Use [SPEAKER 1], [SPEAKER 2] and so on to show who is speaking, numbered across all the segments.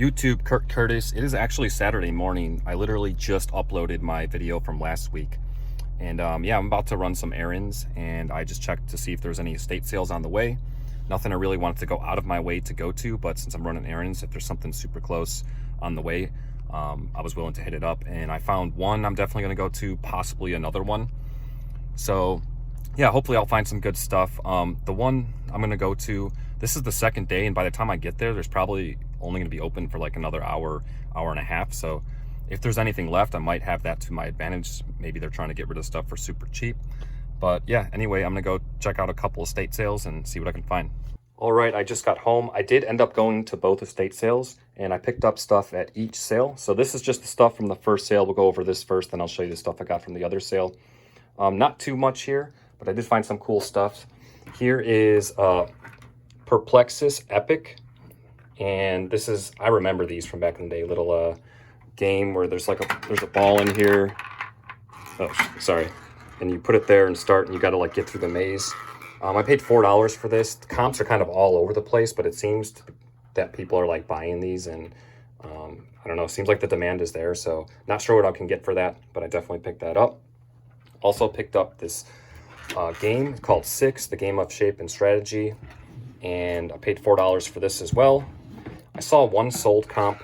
[SPEAKER 1] YouTube, Kurt Curtis. It is actually Saturday morning. I literally just uploaded my video from last week. And yeah, I'm about to run some errands, and I just checked to see if there's any estate sales on the way. Nothing I really wanted to go out of my way to go to, but since I'm running errands, if there's something super close on the way, I was willing to hit it up. And I found one I'm definitely going to go to, possibly another one. So yeah, hopefully I'll find some good stuff. The one I'm going to go to, this is the second day, and by the time I get there's probably only going to be open for like another hour and a half. So if there's anything left, I might have that to my advantage. Maybe they're trying to get rid of stuff for super cheap. But yeah, anyway, I'm gonna go check out a couple estate sales and see what I can find. All right, I just got home. I did end up going to both estate sales, and I picked up stuff at each sale. So this is just the stuff from the first sale. We'll go over this first, then I'll show you the stuff I got from the other sale. Not too much here, but I did find some cool stuff. Here is Perplexus Epic. And this is, I remember these from back in the day, little game where there's a ball in here. Oh, sorry. And you put it there and start, and you got to like get through the maze. I paid $4 for this. The comps are kind of all over the place, but it seems that people are like buying these, and I don't know, it seems like the demand is there. So not sure what I can get for that, but I definitely picked that up. Also picked up this game called Six, the game of shape and strategy. And I paid $4 for this as well. I saw one sold comp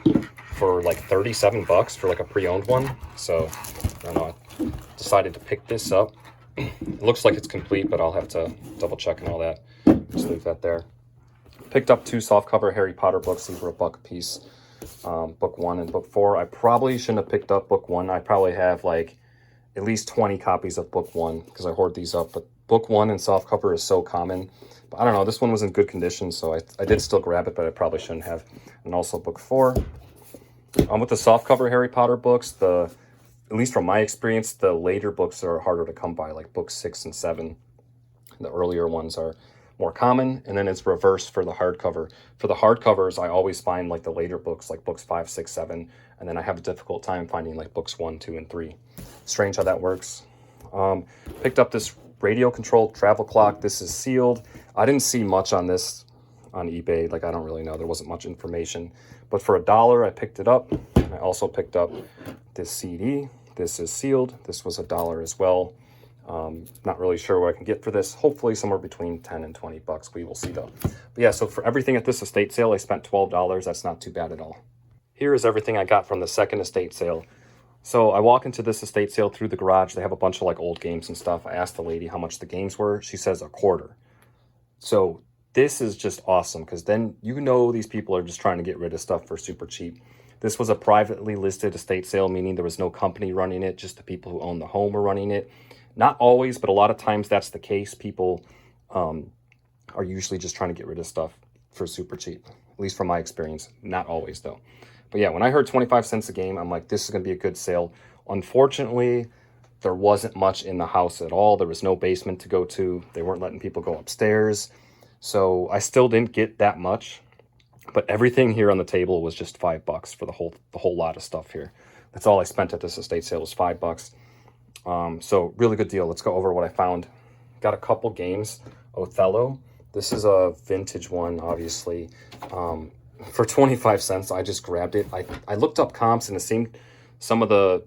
[SPEAKER 1] for like 37 bucks for like a pre-owned one. So I don't know, I decided to pick this up. It looks like it's complete, but I'll have to double check and all that. Just leave that there. Picked up two softcover Harry Potter books. These were $1 a piece. Book 1 and book 4. I probably shouldn't have picked up book 1. I probably have like at least 20 copies of book 1 because I hoard these up. But book 1 and softcover is so common. But I don't know, this one was in good condition, so I did still grab it, but I probably shouldn't have. And also book 4. With the softcover Harry Potter books, at least from my experience, the later books are harder to come by, like books 6 and 7. The earlier ones are more common, and then it's reversed for the hardcover. For the hardcovers, I always find like the later books, like books 5, 6, 7, and then I have a difficult time finding like books 1, 2, and 3. Strange how that works. Picked up this radio-controlled travel clock. This is sealed. I didn't see much on this on eBay. Like, I don't really know. There wasn't much information. But for $1, I picked it up. I also picked up this CD. This is sealed. This was $1 as well. Not really sure what I can get for this. Hopefully somewhere between 10 and 20 bucks. We will see though. But yeah, so for everything at this estate sale, I spent $12. That's not too bad at all. Here is everything I got from the second estate sale. So I walk into this estate sale through the garage. They have a bunch of like old games and stuff. I asked the lady how much the games were. She says $0.25. So this is just awesome, because then you know these people are just trying to get rid of stuff for super cheap. This was a privately listed estate sale, meaning there was no company running it. Just the people who own the home were running it. Not always, but a lot of times that's the case. People are usually just trying to get rid of stuff for super cheap, at least from my experience. Not always though. But yeah, when I heard 25 cents a game, I'm like, this is going to be a good sale. Unfortunately, there wasn't much in the house at all. There was no basement to go to. They weren't letting people go upstairs. So I still didn't get that much. But everything here on the table was just $5 for the whole lot of stuff here. That's all I spent at this estate sale was $5. So really good deal. Let's go over what I found. Got a couple games. Othello. This is a vintage one, obviously. For 25 cents, I just grabbed it. I looked up comps, and it seemed some of the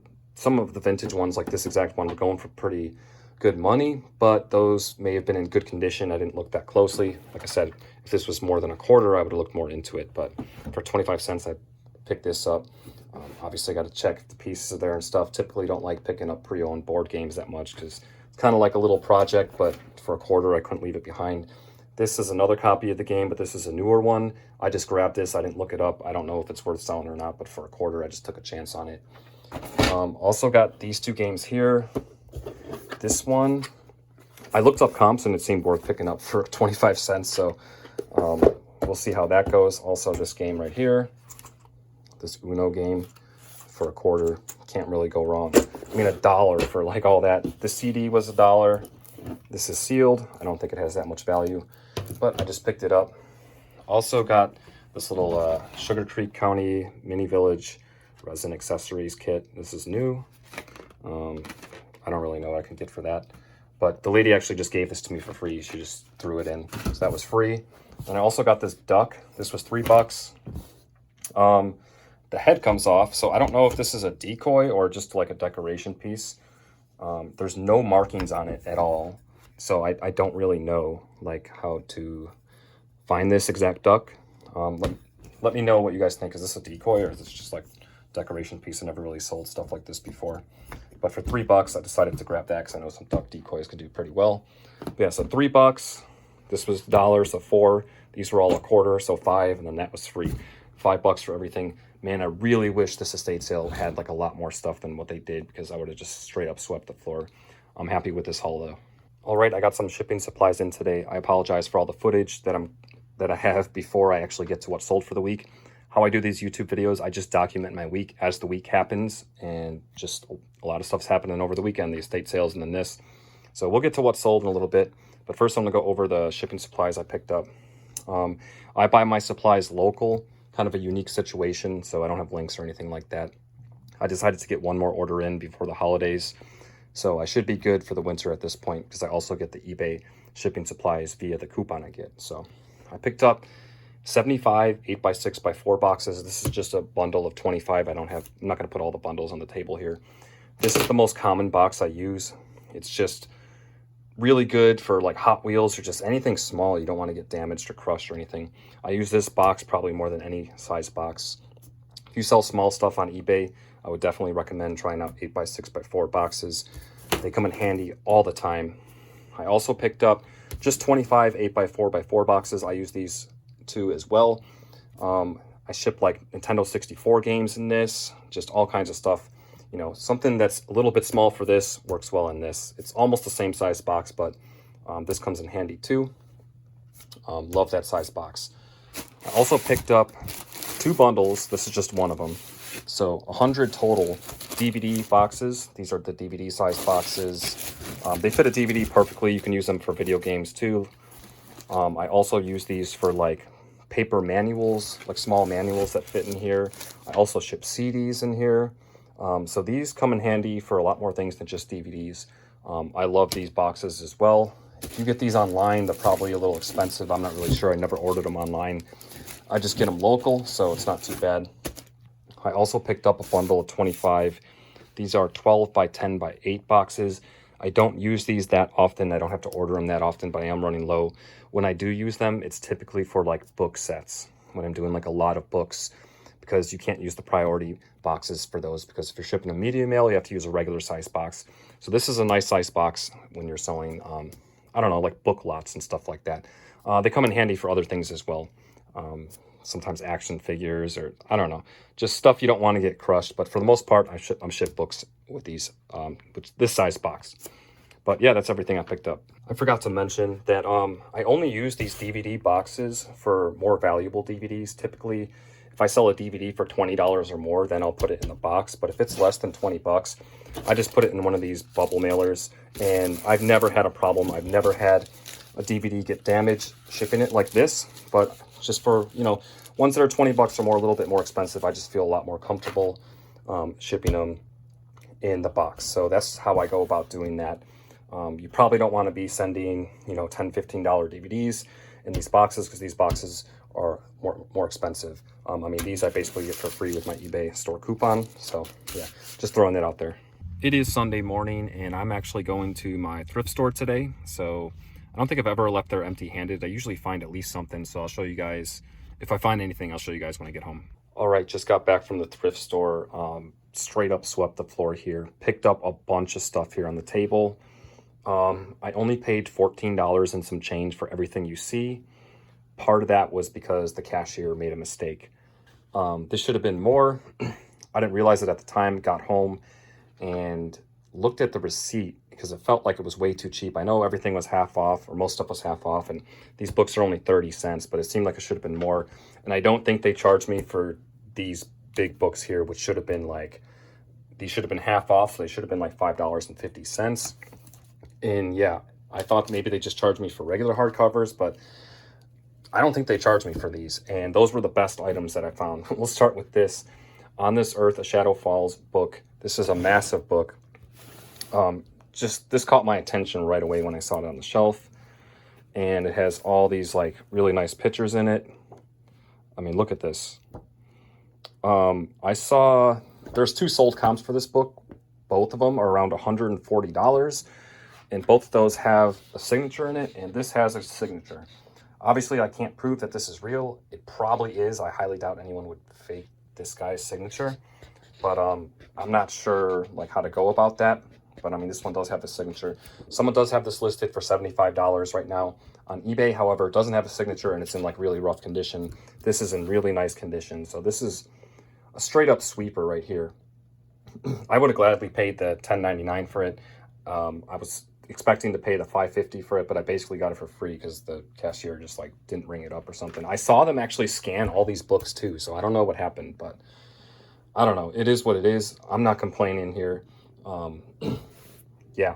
[SPEAKER 1] vintage ones, like this exact one, were going for pretty good money, but those may have been in good condition. I didn't look that closely. Like I said, if this was more than $0.25, I would have looked more into it, but for 25 cents, I picked this up. Obviously, I got to check if the pieces are there and stuff. Typically don't like picking up pre-owned board games that much, because it's kind of like a little project, but for $0.25, I couldn't leave it behind. This is another copy of the game, but this is a newer one. I just grabbed this. I didn't look it up. I don't know if it's worth selling or not, but for $0.25, I just took a chance on it. Also got these two games here. This one, I looked up comps, and it seemed worth picking up for 25 cents. So we'll see how that goes. Also, this game right here, this Uno game for $0.25. Can't really go wrong. I mean, $1 for like all that. The CD was $1. This is sealed. I don't think it has that much value, but I just picked it up. Also got this little Sugar Creek County Mini Village resin accessories kit. This is new. I don't really know what I can get for that, but the lady actually just gave this to me for free. She just threw it in, so that was free. And I also got this duck. This was $3. The head comes off, so I don't know if this is a decoy or just like a decoration piece. There's no markings on it at all, so I don't really know like how to find this exact duck. Let me know what you guys think. Is this a decoy or is this just like decoration piece? I never really sold stuff like this before. But for $3, I decided to grab that because I know some duck decoys could do pretty well. But yeah, so $3. This was dollars, so 4. These were all a quarter, so 5, and then that was free. $5 for everything. Man, I really wish this estate sale had like a lot more stuff than what they did, because I would have just straight up swept the floor. I'm happy with this haul though. All right, I got some shipping supplies in today. I apologize for all the footage that I have before I actually get to what sold for the week. How I do these YouTube videos, I just document my week as the week happens, and just a lot of stuff's happening over the weekend, the estate sales and then this. So we'll get to what sold in a little bit, but first I'm gonna go over the shipping supplies I picked up. I buy my supplies local, kind of a unique situation, so I don't have links or anything like that. I decided to get one more order in before the holidays, so I should be good for the winter at this point, because I also get the eBay shipping supplies via the coupon I get. So I picked up 75 8x6x4 boxes. This is just a bundle of 25. I'm not going to put all the bundles on the table here. This is the most common box I use. It's just really good for like Hot Wheels or just anything small. You don't want to get damaged or crushed or anything. I use this box probably more than any size box. If you sell small stuff on eBay, I would definitely recommend trying out 8x6x4 boxes. They come in handy all the time. I also picked up just 25 8x4x4 boxes. I use these too as well. I ship like Nintendo 64 games in this, just all kinds of stuff. You know, something that's a little bit small for this works well in this. It's almost the same size box, but this comes in handy too. Love that size box. I also picked up 2 bundles. This is just one of them. So 100 total DVD boxes. These are the DVD size boxes. They fit a DVD perfectly. You can use them for video games too. I also use these for like paper manuals, like small manuals that fit in here. I also ship CDs in here. So these come in handy for a lot more things than just DVDs. I love these boxes as well. If you get these online, they're probably a little expensive. I'm not really sure. I never ordered them online. I just get them local, so it's not too bad. I also picked up a bundle of 25. These are 12 by 10 by 8 boxes. I don't use these that often. I don't have to order them that often, but I am running low. When I do use them, it's typically for like book sets, when I'm doing like a lot of books, because you can't use the priority boxes for those, because if you're shipping a media mail, you have to use a regular size box. So this is a nice size box when you're selling, I don't know, like book lots and stuff like that. They come in handy for other things as well. Sometimes action figures, or I don't know, just stuff you don't want to get crushed. But for the most part, I'm ship books with these, with this size box. But yeah, that's everything I picked up. I forgot to mention that I only use these DVD boxes for more valuable DVDs. Typically, if I sell a DVD for $20 or more, then I'll put it in the box. But if it's less than 20 bucks, I just put it in one of these bubble mailers, and I've never had a problem. I've never had a DVD get damaged shipping it like this. But just for, you know, ones that are 20 bucks or more, a little bit more expensive, I just feel a lot more comfortable shipping them in the box. So that's how I go about doing that. You probably don't want to be sending, you know, $10, $15 DVDs in these boxes, because these boxes are more expensive. I mean, these I basically get for free with my eBay store coupon. So yeah, just throwing that out there. It is Sunday morning, and I'm actually going to my thrift store today. So I don't think I've ever left there empty-handed. I usually find at least something, so I'll show you guys. If I find anything, I'll show you guys when I get home. All right, just got back from the thrift store. Straight up swept the floor here. Picked up a bunch of stuff here on the table. I only paid $14 and some change for everything you see. Part of that was because the cashier made a mistake. This should have been more. I didn't realize it at the time. Got home and looked at the receipt, because it felt like it was way too cheap. I know everything was half off, or most stuff was half off, and these books are only 30 cents, but it seemed like it should have been more. And I don't think they charged me for these big books here, which should have been like, these should have been half off, so they should have been like $5.50. And yeah, I thought maybe they just charged me for regular hardcovers, but I don't think they charged me for these. And those were the best items that I found. We'll start with this. On This Earth, A Shadow Falls book. This is a massive book. Just this caught my attention right away when I saw it on the shelf. And it has all these like really nice pictures in it. I mean, look at this. I saw there's 2 sold comps for this book. Both of them are around $140, and both of those have a signature in it, and this has a signature. Obviously, I can't prove that this is real. It probably is. I highly doubt anyone would fake this guy's signature, but I'm not sure like how to go about that. But I mean, this one does have the signature. Someone does have this listed for $75 right now on eBay. However, it doesn't have a signature, and it's in like really rough condition. This is in really nice condition. So this is a straight up sweeper right here. I would have gladly paid the $10.99 for it. I was expecting to pay the $5.50 for it, but I basically got it for free because the cashier just like didn't ring it up or something. I saw them actually scan all these books too, so I don't know what happened, but I don't know. It is what it is. I'm not complaining here. Yeah.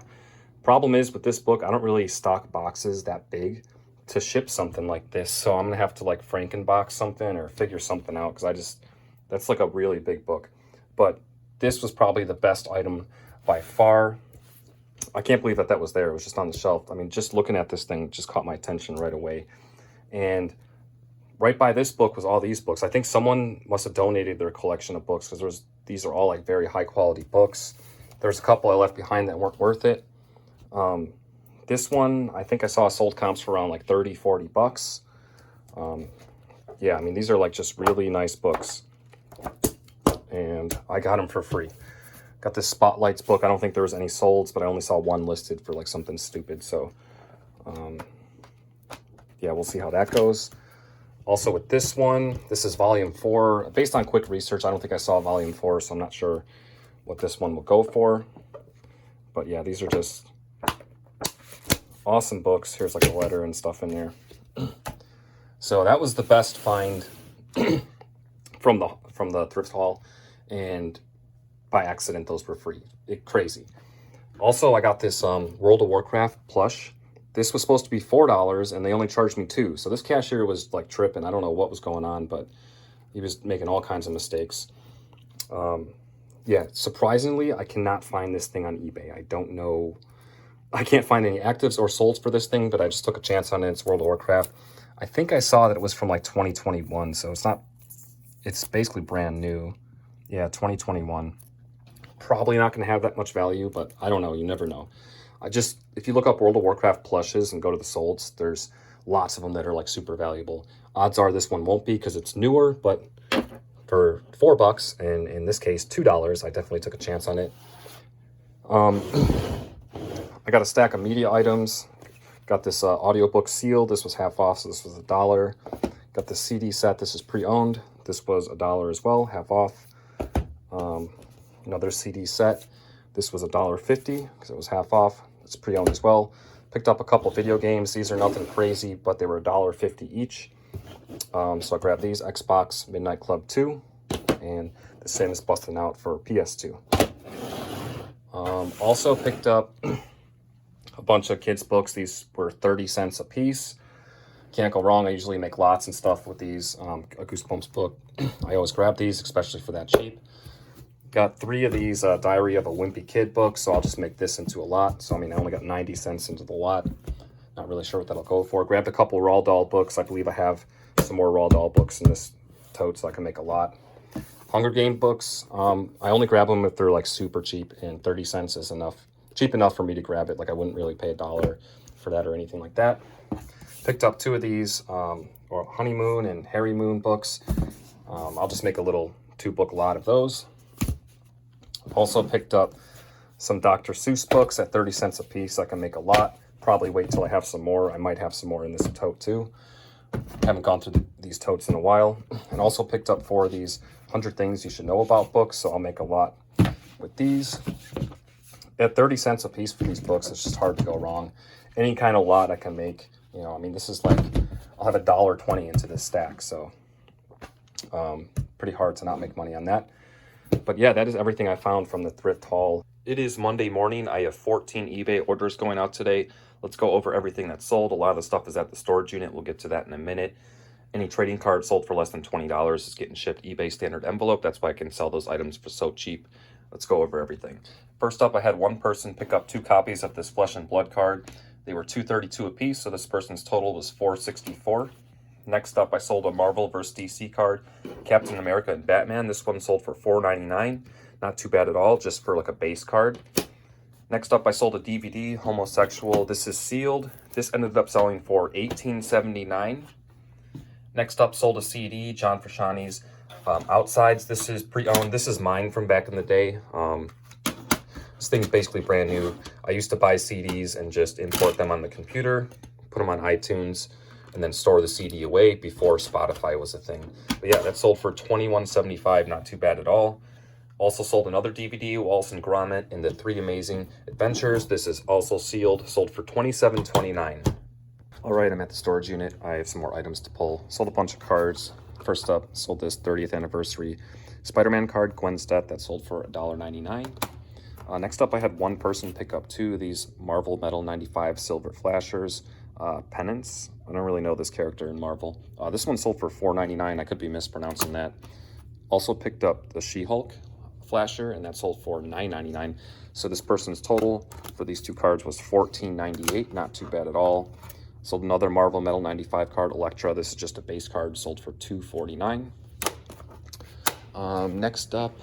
[SPEAKER 1] Problem is with this book, I don't really stock boxes that big to ship something like this, so I'm gonna have to like Frankenbox something or figure something out because that's like a really big book. But this was probably the best item by far. I can't believe that was there. It was just on the shelf. I mean, just looking at this thing just caught my attention right away. And right by this book was all these books. I think someone must have donated their collection of books because these are all like very high quality books. There's a couple I left behind that weren't worth it. This one, I think I saw sold comps for around like 30, 40 bucks. Yeah, I mean, these are like just really nice books. And I got them for free. Got this Spotlights book. I don't think there was any solds, but I only saw one listed for like something stupid. So, yeah, we'll see how that goes. Also with this one, this is volume 4. Based on quick research, I don't think I saw volume 4, so I'm not sure what this one will go for. But yeah, these are just awesome books. Here's like a letter and stuff in there. So that was the best find from the thrift haul, and by accident those were free. Crazy. Also, I got this World of Warcraft plush. This was supposed to be $4 and they only charged me $2. So this cashier was like tripping. I don't know what was going on, but he was making all kinds of mistakes. Yeah, surprisingly, I cannot find this thing on eBay. I don't know. I can't find any actives or solds for this thing, but I just took a chance on it. It's World of Warcraft. I think I saw that it was from like 2021, so it's basically brand new. Yeah, 2021. Probably not going to have that much value, but I don't know. You never know. If you look up World of Warcraft plushes and go to the solds, there's lots of them that are like super valuable. Odds are this one won't be because it's newer, but for $4, and in this case $2, I definitely took a chance on it. I got a stack of media items. Got this audiobook seal. This was half off, so this was $1. Got the CD set. This is pre-owned. This was $1 as well, half off. Another CD set. This was $1.50 because it was half off. It's pre-owned as well. Picked up a couple video games. These are nothing crazy, but they were $1.50 each. So I grabbed these, Xbox Midnight Club 2, and the same is busting out for PS2. Also picked up a bunch of kids' books. These were 30 cents a piece. Can't go wrong. I usually make lots and stuff with these. A Goosebumps book. I always grab these, especially for that cheap. Got 3 of these Diary of a Wimpy Kid books, so I'll just make this into a lot. So, I mean, I only got 90 cents into the lot. Not really sure what that'll go for. Grabbed a couple Roald Dahl books. I believe I have some more Roald Dahl books in this tote, so I can make a lot. Hunger Game books. I only grab them if they're like super cheap, and 30 cents is enough. Cheap enough for me to grab it. Like, I wouldn't really pay $1 for that or anything like that. Picked up 2 of these or Honeymoon and Harry Moon books. I'll just make a little 2-book lot of those. Also picked up some Dr. Seuss books at 30 cents a piece. I can make a lot. Probably wait till I have some more. I might have some more in this tote too. Haven't gone through these totes in a while. And also picked up 4 of these 100 Things You Should Know About books. So I'll make a lot with these. At 30 cents a piece for these books, it's just hard to go wrong. Any kind of lot I can make. You know, I mean, this is like, I'll have $1.20 into this stack. So pretty hard to not make money on that. But yeah, that is everything I found from the thrift haul. It is Monday morning. I have 14 eBay orders going out today. Let's go over everything that's sold. A lot of the stuff is at the storage unit. We'll get to that in a minute. Any trading cards sold for less than $20 is getting shipped eBay standard envelope. That's why I can sell those items for so cheap. Let's go over everything. First up, I had one person pick up 2 copies of this Flesh and Blood card. They were $2.32 a piece, so this person's total was $4.64. Next up, I sold a Marvel vs. DC card, Captain America and Batman. This one sold for $4.99. Not too bad at all, just for like a base card. Next up, I sold a DVD, Homosexual. This is sealed. This ended up selling for $18.79. Next up, sold a CD, John Frusciante's Outsides. This is pre-owned. This is mine from back in the day. This thing's basically brand new. I used to buy CDs and just import them on the computer, put them on iTunes, and then store the CD away before Spotify was a thing. But yeah, that sold for $21.75, not too bad at all. Also sold another DVD, Wallace and Gromit and the Three Amazing Adventures. This is also sealed, sold for $27.29. All right, I'm at the storage unit. I have some more items to pull. Sold a bunch of cards. First up, sold this 30th anniversary Spider-Man card, Gwen's Death, that sold for $1.99. Next up, I had one person pick up two of these Marvel Metal 95 Silver Flashers pennants. I don't really know this character in Marvel. This one sold for $4.99. I could be mispronouncing that. Also picked up the She-Hulk Flasher, and that sold for $9.99. So this person's total for these two cards was $14.98. Not too bad at all. Sold another Marvel Metal 95 card, Elektra. This is just a base card, sold for $2.49. Next up,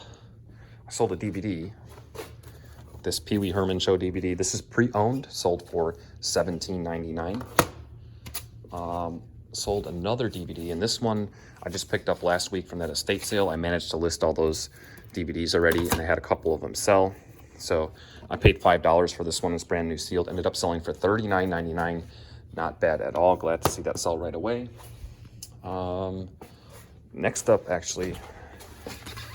[SPEAKER 1] I sold a DVD. This Pee Wee Herman Show DVD. This is pre-owned, sold for $17.99. Sold another DVD, and this one I just picked up last week from that estate sale. I managed to list all those DVDs already, and I had a couple of them sell. So I paid $5 for this one. It's brand new sealed. Ended up selling for $39.99. Not bad at all. Glad to see that sell right away. Next up, actually,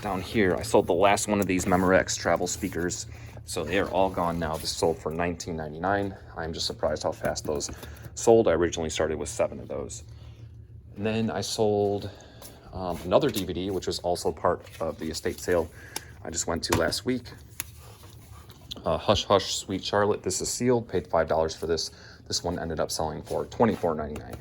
[SPEAKER 1] down here, I sold the last one of these Memorex travel speakers. So they are all gone now. This sold for $19.99. I'm just surprised how fast those sold. I originally started with 7 of those. And then I sold another DVD, which was also part of the estate sale I just went to last week. Hush Hush Sweet Charlotte. This is sealed. Paid $5 for this. This one ended up selling for $24.99.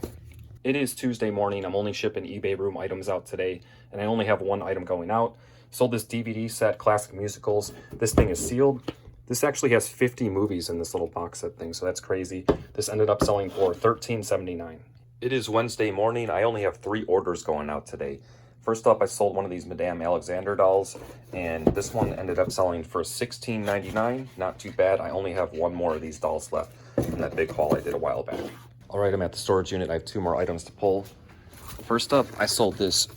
[SPEAKER 1] It is Tuesday morning. I'm only shipping eBay room items out today, and I only have one item going out. Sold this DVD set, Classic Musicals. This thing is sealed. This actually has 50 movies in this little box set thing, so that's crazy. This ended up selling for $13.79. It is Wednesday morning. I only have 3 orders going out today. First up, I sold one of these Madame Alexander dolls, and this one ended up selling for $16.99. Not too bad. I only have 1 more of these dolls left from that big haul I did a while back. All right, I'm at the storage unit. I have 2 more items to pull. First up, I sold this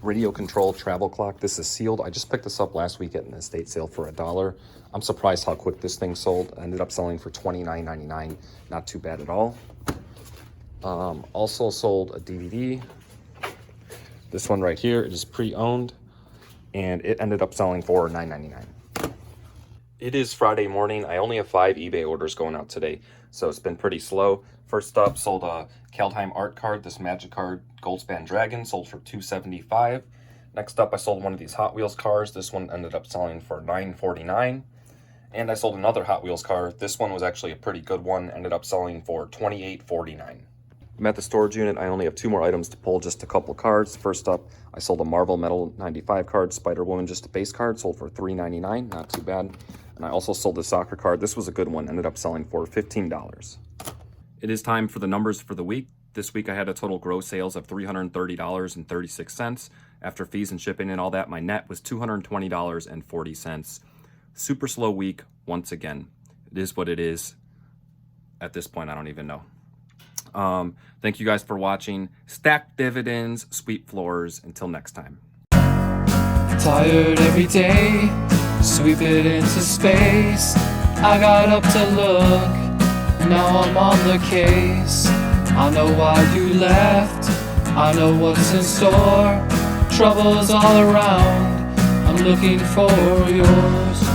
[SPEAKER 1] radio control travel clock. This is sealed. I just picked this up last week at an estate sale for $1. I'm surprised how quick this thing sold. I ended up selling for $29.99. Not too bad at all. Also sold a DVD. This one right here, it is pre-owned, and it ended up selling for $9.99. It is Friday morning. I only have 5 eBay orders going out today, so it's been pretty slow. First up, sold a Kaldheim art card, this Magic card, Goldspan Dragon, sold for $2.75. Next up, I sold one of these Hot Wheels cars. This one ended up selling for $9.49. And I sold another Hot Wheels car. This one was actually a pretty good one, ended up selling for $28.49. I'm at the storage unit. I only have 2 more items to pull, just a couple cards. First up, I sold a Marvel Metal 95 card, Spider-Woman, just a base card, sold for $3.99, not too bad. And I also sold the soccer card. This was a good one, ended up selling for $15. It is time for the numbers for the week. This week I had a total gross sales of $330.36. After fees and shipping and all that, my net was $220.40. Super slow week once again. It is what it is. At this point, I don't even know. Thank you guys for watching. Stack dividends, sweep floors. Until next time.
[SPEAKER 2] Tired every day, sweep it into space. I got up to look, now I'm on the case. I know why you left, I know what's in store. Trouble's all around, I'm looking for yours.